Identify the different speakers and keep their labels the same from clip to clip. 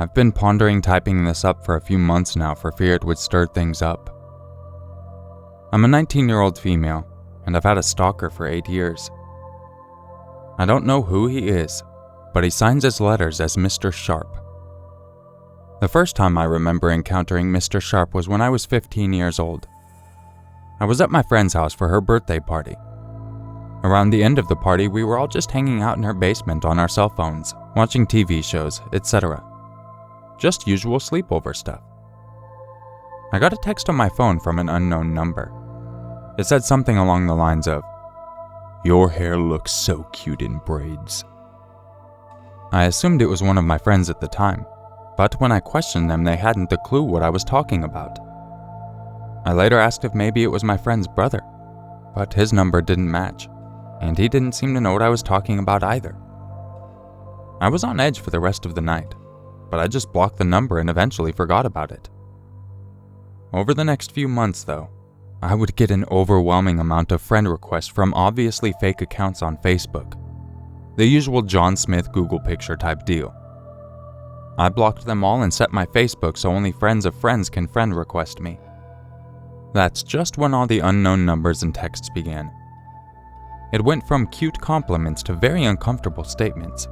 Speaker 1: I've been pondering typing this up for a few months now for fear it would stir things up. I'm a 19-year-old female, and I've had a stalker for 8 years. I don't know who he is, but he signs his letters as Mr. Sharp. The first time I remember encountering Mr. Sharp was when I was 15 years old. I was at my friend's house for her birthday party. Around the end of the party, we were all just hanging out in her basement on our cell phones, watching TV shows, etc. Just usual sleepover stuff. I got a text on my phone from an unknown number. It said something along the lines of, "Your hair looks so cute in braids." I assumed it was one of my friends at the time, but when I questioned them, they hadn't a clue what I was talking about. I later asked if maybe it was my friend's brother, but his number didn't match, and he didn't seem to know what I was talking about either. I was on edge for the rest of the night, but I just blocked the number and eventually forgot about it. Over the next few months, though, I would get an overwhelming amount of friend requests from obviously fake accounts on Facebook. The usual John Smith Google picture type deal. I blocked them all and set my Facebook so only friends of friends can friend request me. That's just when all the unknown numbers and texts began. It went from cute compliments to very uncomfortable statements.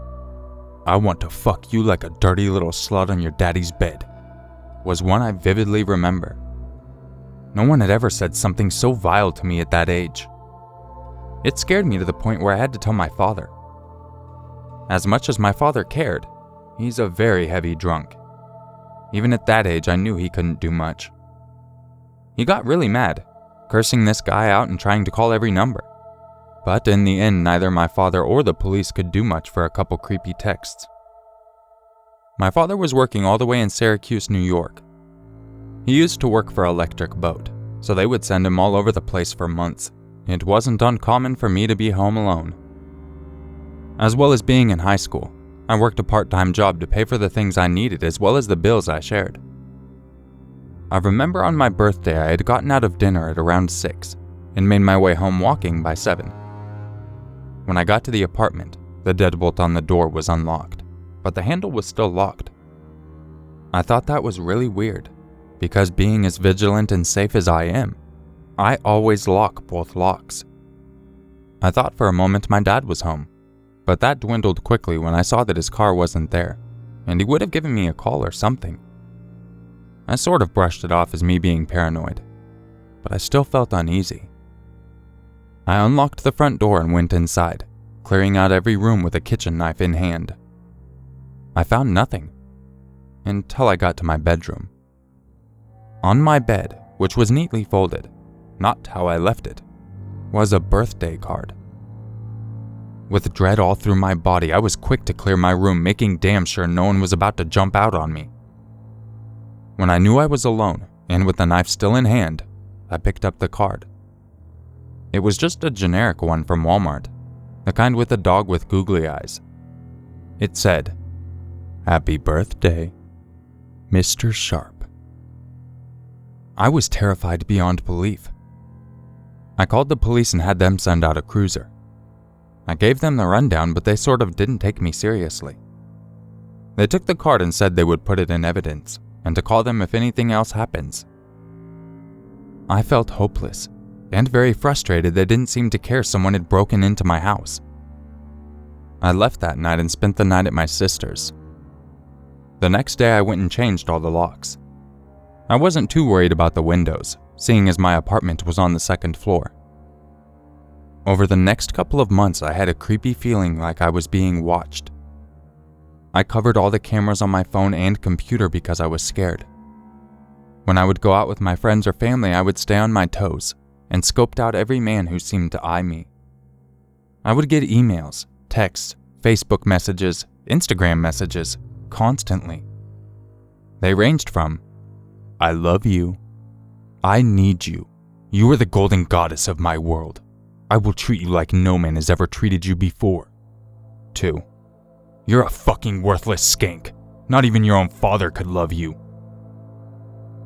Speaker 1: "I want to fuck you like a dirty little slut on your daddy's bed," was one I vividly remember. No one had ever said something so vile to me at that age. It scared me to the point where I had to tell my father. As much as my father cared, he's a very heavy drunk. Even at that age, I knew he couldn't do much. He got really mad, cursing this guy out and trying to call every number. But in the end, neither my father or the police could do much for a couple creepy texts. My father was working all the way in Syracuse, New York. He used to work for Electric Boat, so they would send him all over the place for months. It wasn't uncommon for me to be home alone. As well as being in high school, I worked a part-time job to pay for the things I needed as well as the bills I shared. I remember on my birthday I had gotten out of dinner at around 6 and made my way home walking by 7. When I got to the apartment, the deadbolt on the door was unlocked, but the handle was still locked. I thought that was really weird, because being as vigilant and safe as I am, I always lock both locks. I thought for a moment my dad was home, but that dwindled quickly when I saw that his car wasn't there, and he would have given me a call or something. I sort of brushed it off as me being paranoid, but I still felt uneasy. I unlocked the front door and went inside, clearing out every room with a kitchen knife in hand. I found nothing, until I got to my bedroom. On my bed, which was neatly folded, not how I left it, was a birthday card. With dread all through my body, I was quick to clear my room, making damn sure no one was about to jump out on me. When I knew I was alone, and with the knife still in hand, I picked up the card. It was just a generic one from Walmart, the kind with a dog with googly eyes. It said, "Happy birthday, Mr. Sharp." I was terrified beyond belief. I called the police and had them send out a cruiser. I gave them the rundown, but they sort of didn't take me seriously. They took the card and said they would put it in evidence, and to call them if anything else happens. I felt hopeless, and very frustrated they didn't seem to care someone had broken into my house. I left that night and spent the night at my sister's. The next day I went and changed all the locks. I wasn't too worried about the windows, seeing as my apartment was on the 2nd floor. Over the next couple of months I had a creepy feeling like I was being watched. I covered all the cameras on my phone and computer because I was scared. When I would go out with my friends or family, I would stay on my toes and scoped out every man who seemed to eye me. I would get emails, texts, Facebook messages, Instagram messages, constantly. They ranged from, "I love you," "I need you," "You are the golden goddess of my world," "I will treat you like no man has ever treated you before," to, "You're a fucking worthless skank. Not even your own father could love you."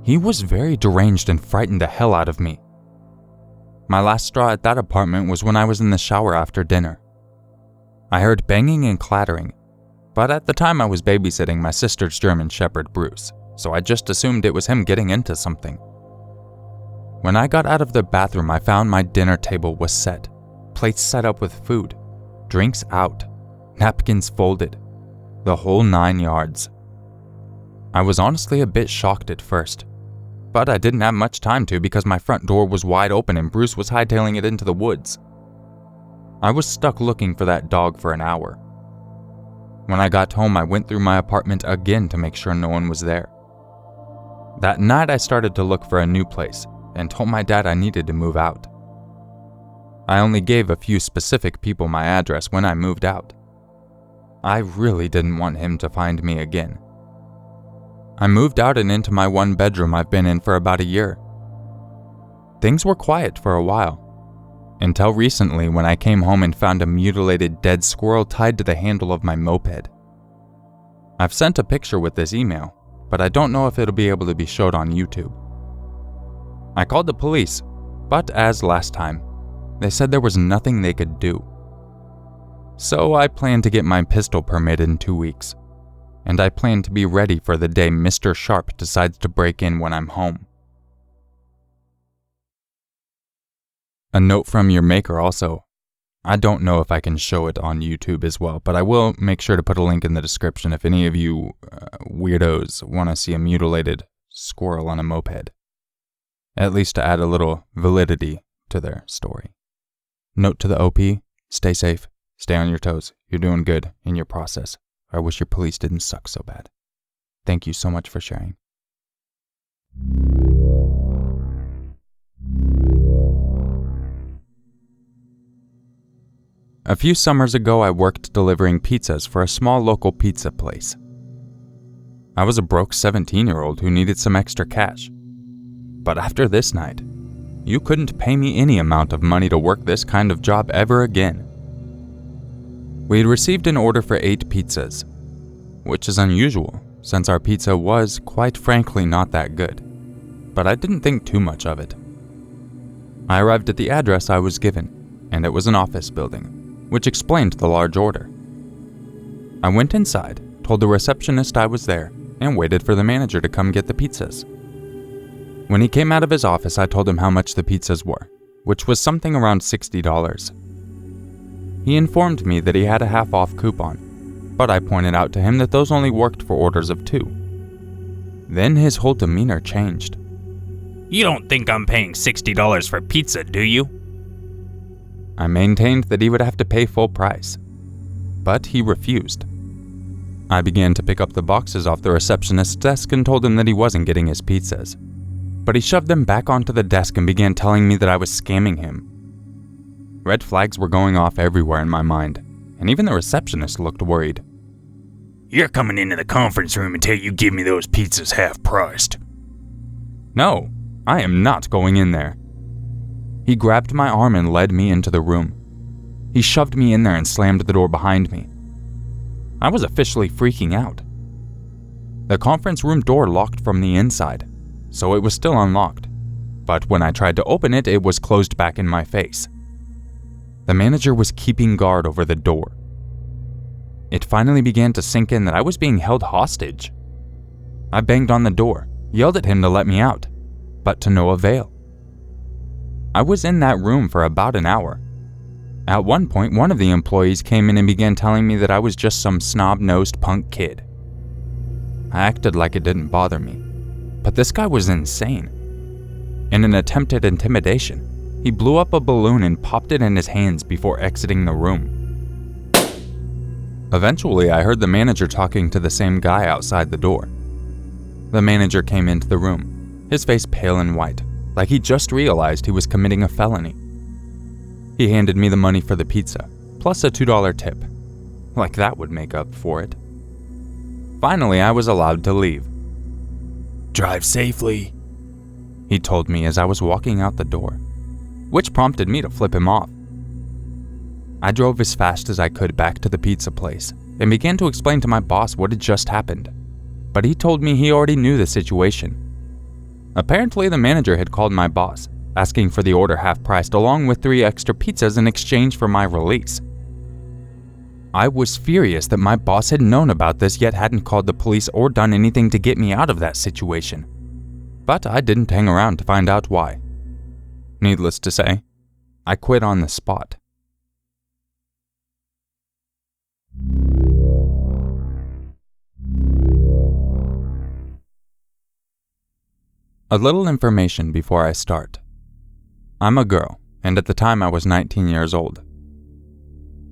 Speaker 1: He was very deranged and frightened the hell out of me. My last straw at that apartment was when I was in the shower after dinner. I heard banging and clattering, but at the time I was babysitting my sister's German Shepherd Bruce, so I just assumed it was him getting into something. When I got out of the bathroom, I found my dinner table was set, plates set up with food, drinks out, napkins folded, the whole 9 yards. I was honestly a bit shocked at first, but I didn't have much time to because my front door was wide open and Bruce was hightailing it into the woods. I was stuck looking for that dog for an hour. When I got home, I went through my apartment again to make sure no one was there. That night, I started to look for a new place and told my dad I needed to move out. I only gave a few specific people my address when I moved out. I really didn't want him to find me again. I moved out and into my 1-bedroom I've been in for about a year. Things were quiet for a while, until recently when I came home and found a mutilated dead squirrel tied to the handle of my moped. I've sent a picture with this email, but I don't know if it'll be able to be showed on YouTube. I called the police, but as last time, they said there was nothing they could do. So I plan to get my pistol permit in 2 weeks, and I plan to be ready for the day Mr. Sharp decides to break in when I'm home. A note from Urmaker also. I don't know if I can show it on YouTube as well, but I will make sure to put a link in the description if any of you weirdos want to see a mutilated squirrel on a moped. At least to add a little validity to their story. Note to the OP, stay safe, stay on your toes. You're doing good in your process. I wish your police didn't suck so bad. Thank you so much for sharing. A few summers ago, I worked delivering pizzas for a small local pizza place. I was a broke 17-year-old who needed some extra cash. But after this night, you couldn't pay me any amount of money to work this kind of job ever again. We had received an order for 8 pizzas, which is unusual since our pizza was, quite frankly, not that good. But I didn't think too much of it. I arrived at the address I was given, and it was an office building, which explained the large order. I went inside, told the receptionist I was there, and waited for the manager to come get the pizzas. When he came out of his office, I told him how much the pizzas were, which was something around $60. He informed me that he had a half-off coupon, but I pointed out to him that those only worked for orders of 2. Then his whole demeanor changed.
Speaker 2: You don't think I'm paying $60 for pizza, do you?
Speaker 1: I maintained that he would have to pay full price, but he refused. I began to pick up the boxes off the receptionist's desk and told him that he wasn't getting his pizzas, but he shoved them back onto the desk and began telling me that I was scamming him. Red flags were going off everywhere in my mind, and even the receptionist looked worried.
Speaker 2: You're coming into the conference room until you give me those pizzas half-priced.
Speaker 1: No, I am not going in there. He grabbed my arm and led me into the room. He shoved me in there and slammed the door behind me. I was officially freaking out. The conference room door locked from the inside, so it was still unlocked, but when I tried to open it, it was closed back in my face. The manager was keeping guard over the door. It finally began to sink in that I was being held hostage. I banged on the door, yelled at him to let me out, but to no avail. I was in that room for about an hour. At one point, one of the employees came in and began telling me that I was just some snob-nosed punk kid. I acted like it didn't bother me, but this guy was insane. In an attempt at intimidation, he blew up a balloon and popped it in his hands before exiting the room. Eventually, I heard the manager talking to the same guy outside the door. The manager came into the room, his face pale and white, like he just realized he was committing a felony. He handed me the money for the pizza, plus a $2 tip. Like that would make up for it. Finally, I was allowed to leave.
Speaker 2: Drive safely,
Speaker 1: he told me as I was walking out the door, which prompted me to flip him off. I drove as fast as I could back to the pizza place and began to explain to my boss what had just happened, but he told me he already knew the situation. Apparently, the manager had called my boss, asking for the order half-priced along with 3 extra pizzas in exchange for my release. I was furious that my boss had known about this yet hadn't called the police or done anything to get me out of that situation. But I didn't hang around to find out why. Needless to say, I quit on the spot. A little information before I start. I'm a girl, and at the time I was 19 years old.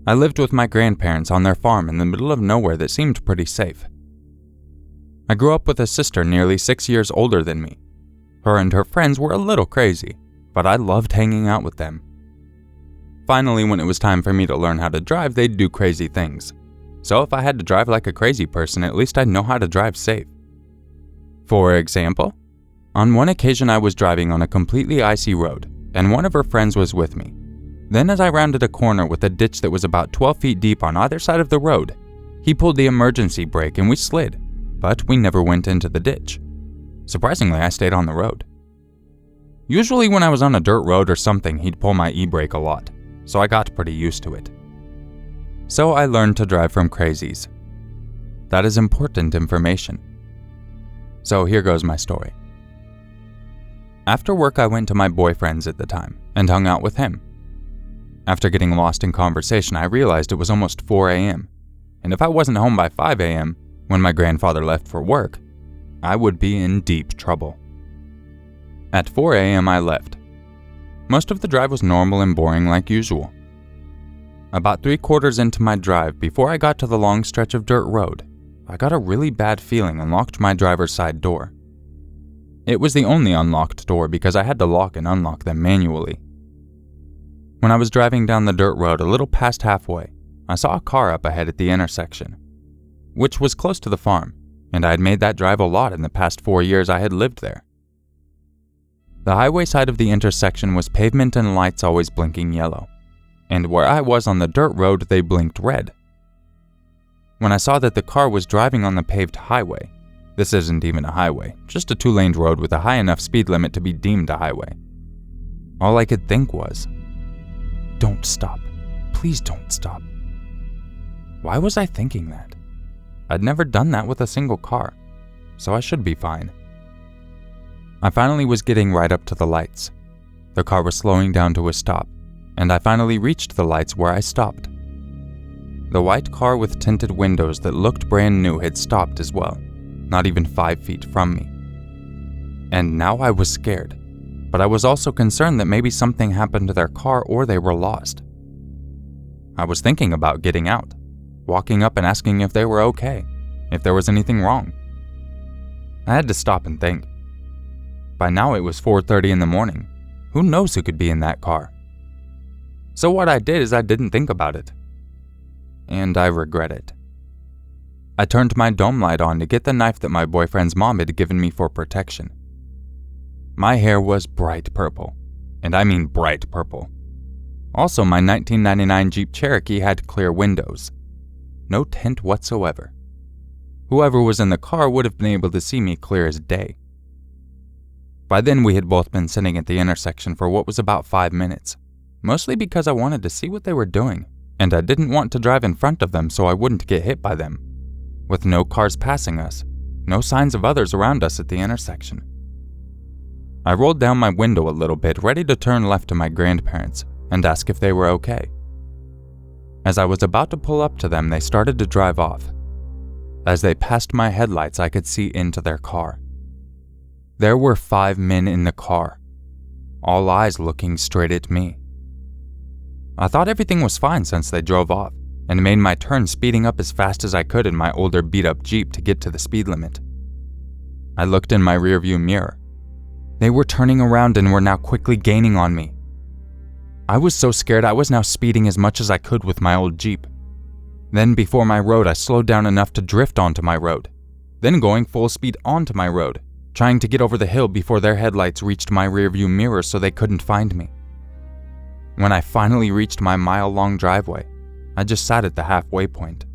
Speaker 1: I lived with my grandparents on their farm in the middle of nowhere that seemed pretty safe. I grew up with a sister nearly 6 years older than me. Her and her friends were a little crazy, but I loved hanging out with them. Finally, when it was time for me to learn how to drive, they'd do crazy things. So if I had to drive like a crazy person, at least I'd know how to drive safe. For example, on one occasion I was driving on a completely icy road, and one of her friends was with me. Then as I rounded a corner with a ditch that was about 12 feet deep on either side of the road, he pulled the emergency brake and we slid, but we never went into the ditch. Surprisingly, I stayed on the road. Usually when I was on a dirt road or something, he'd pull my e-brake a lot, so I got pretty used to it. So I learned to drive from crazies. That is important information. So here goes my story. After work, I went to my boyfriend's at the time and hung out with him. After getting lost in conversation, I realized it was almost 4 a.m., and if I wasn't home by 5 a.m., when my grandfather left for work, I would be in deep trouble. At 4 a.m. I left. Most of the drive was normal and boring like usual. About 3/4 into my drive, before I got to the long stretch of dirt road, I got a really bad feeling and locked my driver's side door. It was the only unlocked door because I had to lock and unlock them manually. When I was driving down the dirt road a little past halfway, I saw a car up ahead at the intersection, which was close to the farm, and I had made that drive a lot in the past 4 years I had lived there. The highway side of the intersection was pavement and lights always blinking yellow, and where I was on the dirt road they blinked red. When I saw that the car was driving on the paved highway, this isn't even a highway, just a 2-lane road with a high enough speed limit to be deemed a highway, all I could think was, "Don't stop. Please don't stop." Why was I thinking that? I'd never done that with a single car, so I should be fine. I finally was getting right up to the lights. The car was slowing down to a stop, and I finally reached the lights where I stopped. The white car with tinted windows that looked brand new had stopped as well, not even 5 feet from me. And now I was scared, but I was also concerned that maybe something happened to their car or they were lost. I was thinking about getting out, walking up and asking if they were okay, if there was anything wrong. I had to stop and think. By now it was 4:30 in the morning. Who knows who could be in that car? So what I did is I didn't think about it. And I regret it. I turned my dome light on to get the knife that my boyfriend's mom had given me for protection. My hair was bright purple, and I mean bright purple. Also, my 1999 Jeep Cherokee had clear windows. No tint whatsoever. Whoever was in the car would have been able to see me clear as day. By then, we had both been sitting at the intersection for what was about 5 minutes, mostly because I wanted to see what they were doing, and I didn't want to drive in front of them so I wouldn't get hit by them. With no cars passing us, no signs of others around us at the intersection. I rolled down my window a little bit, ready to turn left to my grandparents and ask if they were okay. As I was about to pull up to them, they started to drive off. As they passed my headlights, I could see into their car. There were 5 men in the car, all eyes looking straight at me. I thought everything was fine since they drove off, and made my turn speeding up as fast as I could in my older beat-up Jeep to get to the speed limit. I looked in my rearview mirror. They were turning around and were now quickly gaining on me. I was so scared I was now speeding as much as I could with my old Jeep. Then before my road, I slowed down enough to drift onto my road, then going full speed onto my road, trying to get over the hill before their headlights reached my rearview mirror so they couldn't find me. When I finally reached my mile-long driveway, I just sat at the halfway point.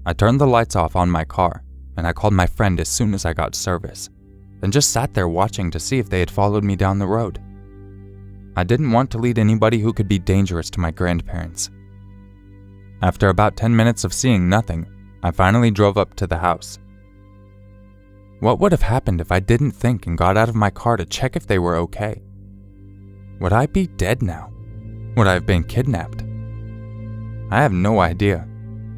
Speaker 1: I turned the lights off on my car, and I called my friend as soon as I got service, and just sat there watching to see if they had followed me down the road. I didn't want to lead anybody who could be dangerous to my grandparents. After about 10 minutes of seeing nothing, I finally drove up to the house. What would have happened if I didn't think and got out of my car to check if they were okay? Would I be dead now? Would I have been kidnapped? I have no idea,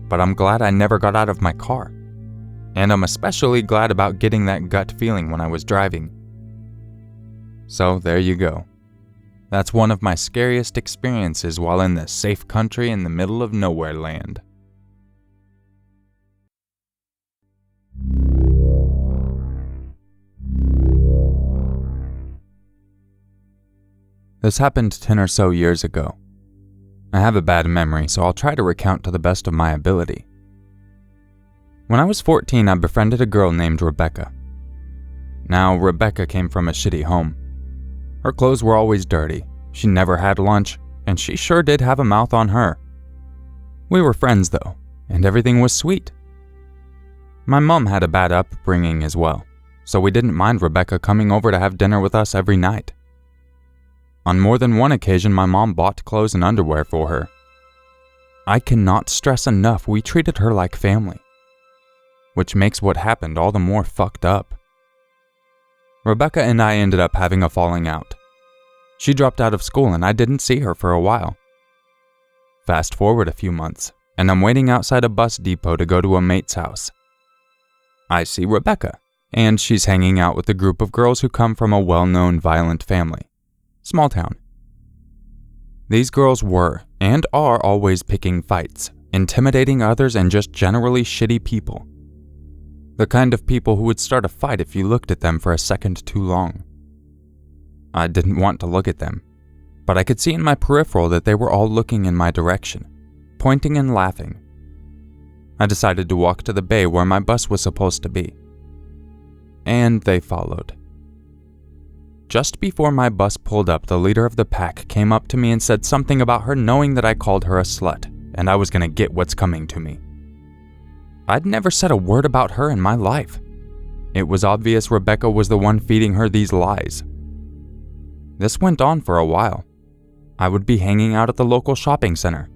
Speaker 1: but I'm glad I never got out of my car. And I'm especially glad about getting that gut feeling when I was driving. So there you go. That's one of my scariest experiences while in this safe country in the middle of nowhere land. This happened 10 or so years ago. I have a bad memory, so I'll try to recount to the best of my ability. When I was 14, I befriended a girl named Rebecca. Now, Rebecca came from a shitty home. Her clothes were always dirty, she never had lunch, and she sure did have a mouth on her. We were friends though, and everything was sweet. My mom had a bad upbringing as well, so we didn't mind Rebecca coming over to have dinner with us every night. On more than one occasion, my mom bought clothes and underwear for her. I cannot stress enough we treated her like family, which makes what happened all the more fucked up. Rebecca and I ended up having a falling out. She dropped out of school and I didn't see her for a while. Fast forward a few months, and I'm waiting outside a bus depot to go to a mate's house. I see Rebecca, and she's hanging out with a group of girls who come from a well-known violent family. Small town. These girls were, and are always picking fights, intimidating others, and just generally shitty people. The kind of people who would start a fight if you looked at them for a second too long. I didn't want to look at them, but I could see in my peripheral that they were all looking in my direction, pointing and laughing. I decided to walk to the bay where my bus was supposed to be. And they followed. Just before my bus pulled up, the leader of the pack came up to me and said something about her knowing that I called her a slut, and I was going to get what's coming to me. I'd never said a word about her in my life. It was obvious Rebecca was the one feeding her these lies. This went on for a while. I would be hanging out at the local shopping center,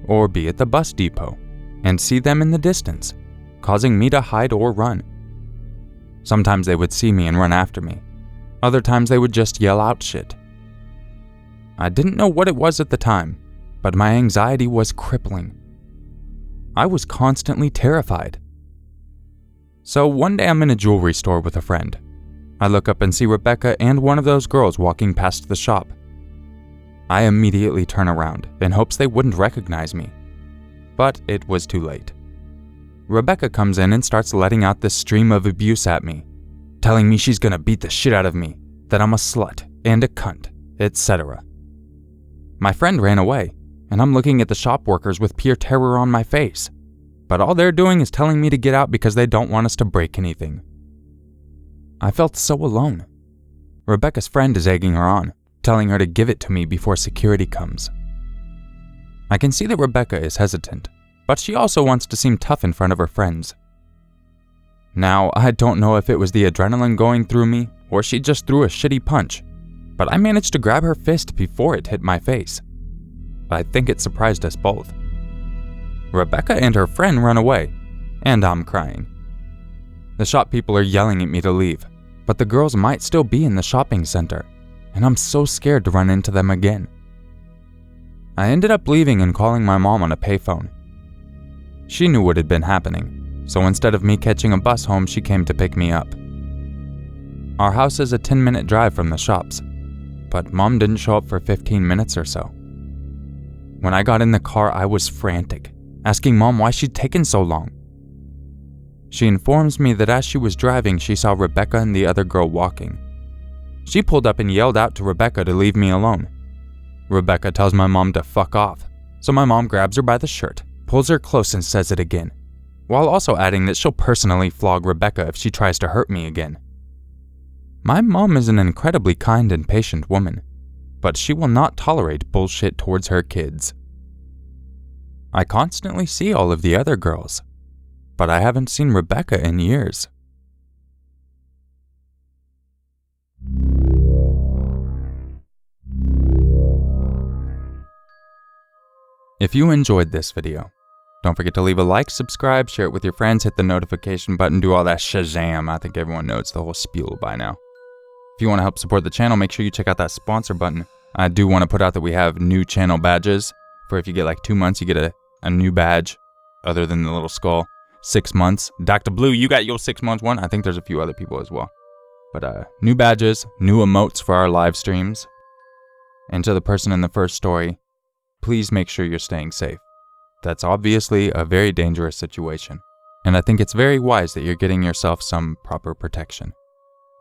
Speaker 1: or be at the bus depot, and see them in the distance, causing me to hide or run. Sometimes they would see me and run after me. Other times they would just yell out shit. I didn't know what it was at the time, but my anxiety was crippling. I was constantly terrified. So one day I'm in a jewelry store with a friend. I look up and see Rebecca and one of those girls walking past the shop. I immediately turn around in hopes they wouldn't recognize me, but it was too late. Rebecca comes in and starts letting out this stream of abuse at me, telling me she's gonna beat the shit out of me, that I'm a slut and a cunt, etc. My friend ran away, and I'm looking at the shop workers with pure terror on my face, but all they're doing is telling me to get out because they don't want us to break anything. I felt so alone. Rebecca's friend is egging her on, telling her to give it to me before security comes. I can see that Rebecca is hesitant, but she also wants to seem tough in front of her friends. Now, I don't know if it was the adrenaline going through me or she just threw a shitty punch, but I managed to grab her fist before it hit my face. I think it surprised us both. Rebecca and her friend run away, and I'm crying. The shop people are yelling at me to leave, but the girls might still be in the shopping center, and I'm so scared to run into them again. I ended up leaving and calling my mom on a payphone. She knew what had been happening, so instead of me catching a bus home, she came to pick me up. Our house is a 10-minute drive from the shops, but Mom didn't show up for 15 minutes or so. When I got in the car, I was frantic, asking Mom why she'd taken so long. She informs me that as she was driving, she saw Rebecca and the other girl walking. She pulled up and yelled out to Rebecca to leave me alone. Rebecca tells my mom to fuck off, so my mom grabs her by the shirt, pulls her close and says it again, while also adding that she'll personally flog Rebecca if she tries to hurt me again. My mom is an incredibly kind and patient woman, but she will not tolerate bullshit towards her kids. I constantly see all of the other girls, but I haven't seen Rebecca in years. If you enjoyed this video, don't forget to leave a like, subscribe, share it with your friends, hit the notification button, do all that Shazam. I think everyone knows the whole spiel by now. If you want to help support the channel, make sure you check out that sponsor button. I do want to put out that we have new channel badges. For if you get like 2 months, you get a new badge, other than the little skull. 6 months. Dr. Blue, you got your 6 months one. I think there's a few other people as well. But new badges, new emotes for our live streams. And to the person in the first story, please make sure you're staying safe. That's obviously a very dangerous situation, and I think it's very wise that you're getting yourself some proper protection.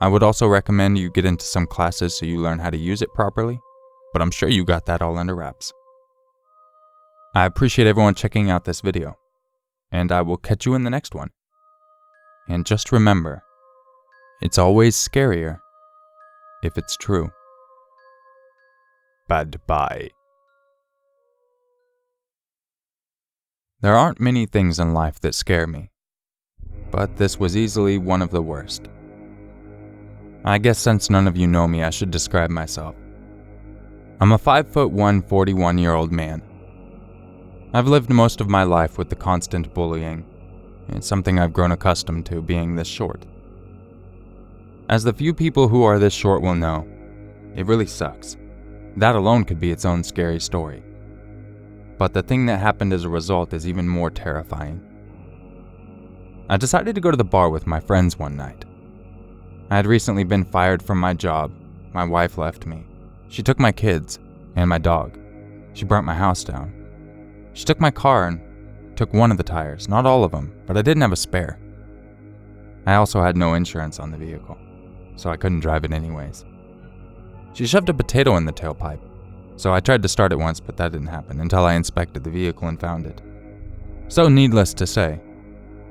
Speaker 1: I would also recommend you get into some classes so you learn how to use it properly, but I'm sure you got that all under wraps. I appreciate everyone checking out this video, and I will catch you in the next one. And just remember, it's always scarier if it's true. Bye. There aren't many things in life that scare me, but this was easily one of the worst. I guess since none of you know me, I should describe myself. I'm a 5'1", 41-year-old man. I've lived most of my life with the constant bullying. It's something I've grown accustomed to, being this short. As the few people who are this short will know, it really sucks. That alone could be its own scary story. But the thing that happened as a result is even more terrifying. I decided to go to the bar with my friends one night. I had recently been fired from my job. My wife left me. She took my kids and my dog. She burnt my house down. She took my car and took one of the tires, not all of them, but I didn't have a spare. I also had no insurance on the vehicle, so I couldn't drive it anyways. She shoved a potato in the tailpipe. So I tried to start it once, but that didn't happen until I inspected the vehicle and found it. So needless to say,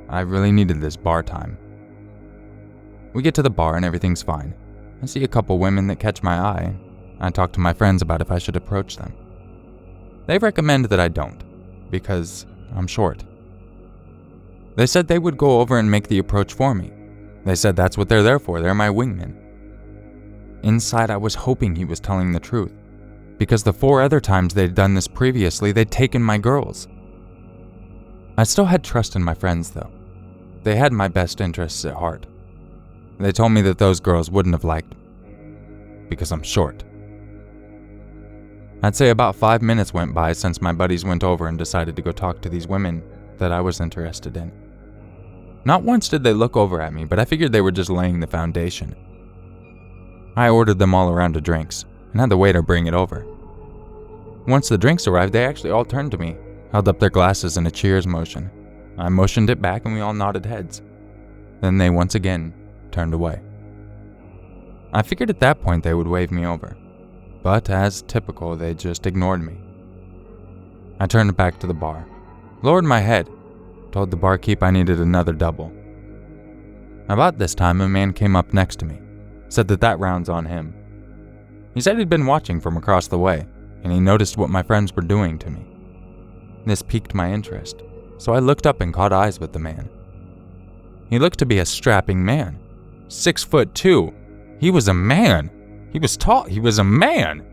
Speaker 1: I really needed this bar time. We get to the bar and everything's fine. I see a couple women that catch my eye. I talk to my friends about if I should approach them. They recommend that I don't, because I'm short. They said they would go over and make the approach for me. They said that's what they're there for, they're my wingmen. Inside I was hoping he was telling the truth, because the 4 other times they'd done this previously, they'd taken my girls. I still had trust in my friends, though. They had my best interests at heart. They told me that those girls wouldn't have liked me, because I'm short. I'd say about 5 minutes went by since my buddies went over and decided to go talk to these women that I was interested in. Not once did they look over at me, but I figured they were just laying the foundation. I ordered them all a round of drinks, and had the waiter bring it over. Once the drinks arrived, they actually all turned to me, held up their glasses in a cheers motion. I motioned it back and we all nodded heads. Then they once again turned away. I figured at that point they would wave me over, but as typical, they just ignored me. I turned back to the bar, lowered my head, told the barkeep I needed another double. About this time, a man came up next to me, said that round's on him. He said he'd been watching from across the way, and he noticed what my friends were doing to me. This piqued my interest, so I looked up and caught eyes with the man. He looked to be a strapping man. 6'2". He was a man. He was tall. He was a man.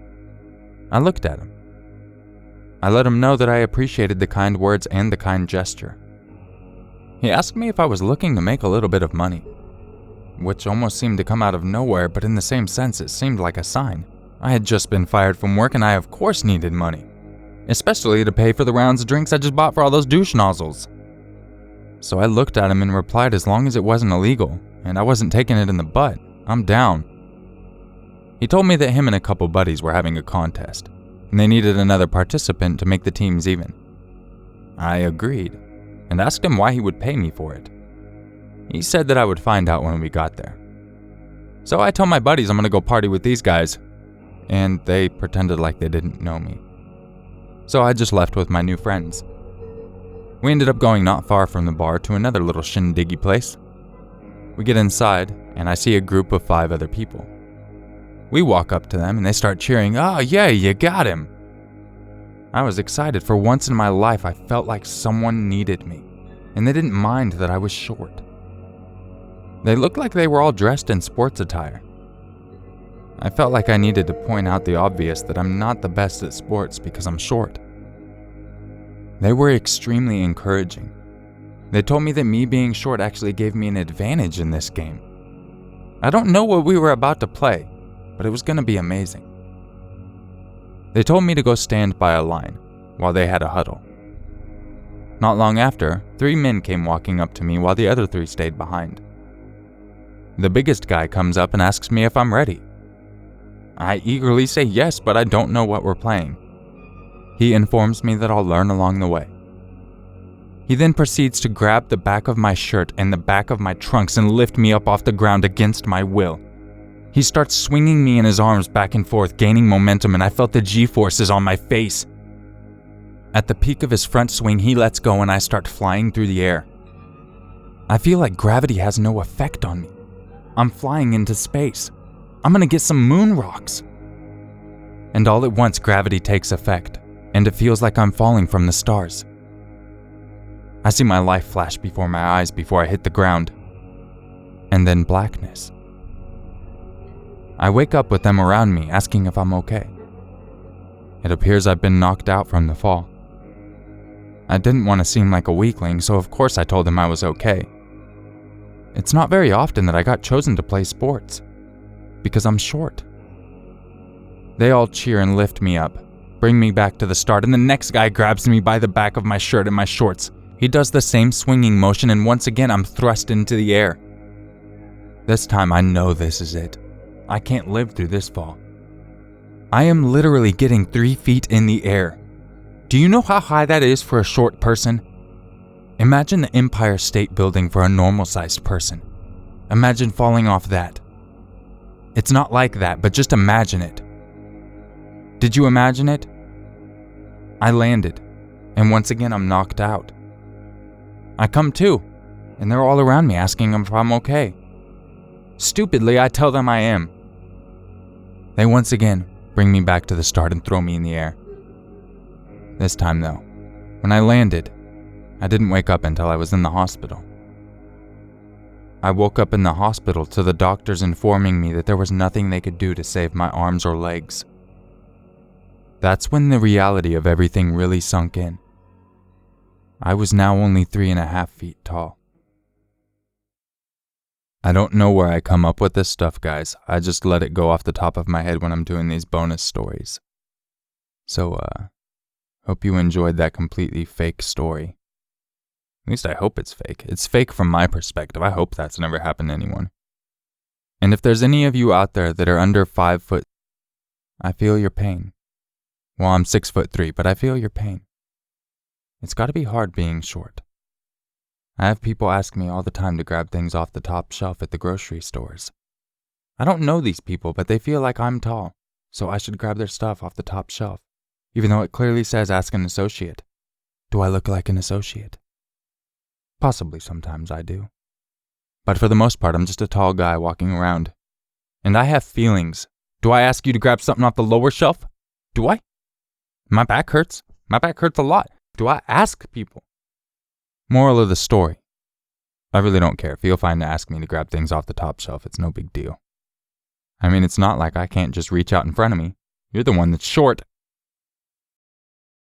Speaker 1: I looked at him. I let him know that I appreciated the kind words and the kind gesture. He asked me if I was looking to make a little bit of money, which almost seemed to come out of nowhere, but in the same sense it seemed like a sign. I had just been fired from work and I of course needed money, especially to pay for the rounds of drinks I just bought for all those douche nozzles. So I looked at him and replied as long as it wasn't illegal and I wasn't taking it in the butt, I'm down. He told me that him and a couple buddies were having a contest and they needed another participant to make the teams even. I agreed and asked him why he would pay me for it. He said that I would find out when we got there. So I told my buddies I'm gonna go party with these guys, and they pretended like they didn't know me. So I just left with my new friends. We ended up going not far from the bar to another little shindiggy place. We get inside, and I see a group of 5 other people. We walk up to them, and they start cheering, "Oh yeah, you got him!" I was excited. For once in my life, I felt like someone needed me, and they didn't mind that I was short. They looked like they were all dressed in sports attire. I felt like I needed to point out the obvious that I'm not the best at sports because I'm short. They were extremely encouraging. They told me that me being short actually gave me an advantage in this game. I don't know what we were about to play, but it was going to be amazing. They told me to go stand by a line while they had a huddle. Not long after, 3 men came walking up to me while the other 3 stayed behind. The biggest guy comes up and asks me if I'm ready. I eagerly say yes, but I don't know what we're playing. He informs me that I'll learn along the way. He then proceeds to grab the back of my shirt and the back of my trunks and lift me up off the ground against my will. He starts swinging me in his arms back and forth, gaining momentum, and I felt the G-forces on my face. At the peak of his front swing, he lets go and I start flying through the air. I feel like gravity has no effect on me. I'm flying into space. I'm gonna get some moon rocks. And all at once, gravity takes effect, and it feels like I'm falling from the stars. I see my life flash before my eyes before I hit the ground. And then blackness. I wake up with them around me, asking if I'm okay. It appears I've been knocked out from the fall. I didn't want to seem like a weakling, so of course I told them I was okay. It's not very often that I got chosen to play sports, because I'm short. They all cheer and lift me up, bring me back to the start, and the next guy grabs me by the back of my shirt and my shorts. He does the same swinging motion, and once again I'm thrust into the air. This time I know this is it. I can't live through this fall. I am literally getting 3 feet in the air. Do you know how high that is for a short person? Imagine the Empire State Building for a normal-sized person. Imagine falling off that. It's not like that, but just imagine it. Did you imagine it? I landed, and once again I'm knocked out. I come to, and they're all around me asking if I'm okay. Stupidly, I tell them I am. They once again bring me back to the start and throw me in the air. This time though, when I landed, I didn't wake up until I was in the hospital. I woke up in the hospital to the doctors informing me that there was nothing they could do to save my arms or legs. That's when the reality of everything really sunk in. I was now only 3.5 feet tall. I don't know where I come up with this stuff, guys. I just let it go off the top of my head when I'm doing these bonus stories. So, hope you enjoyed that completely fake story. At least I hope it's fake. It's fake from my perspective. I hope that's never happened to anyone. And if there's any of you out there that are under 5 foot, I feel your pain. Well, I'm 6'3", but I feel your pain. It's gotta be hard being short. I have people ask me all the time to grab things off the top shelf at the grocery stores. I don't know these people, but they feel like I'm tall, so I should grab their stuff off the top shelf, even though it clearly says ask an associate. Do I look like an associate? Possibly sometimes I do. But for the most part, I'm just a tall guy walking around. And I have feelings. Do I ask you to grab something off the lower shelf? Do I? My back hurts. My back hurts a lot. Do I ask people? Moral of the story. I really don't care. Feel fine to ask me to grab things off the top shelf. It's no big deal. I mean, it's not like I can't just reach out in front of me. You're the one that's short.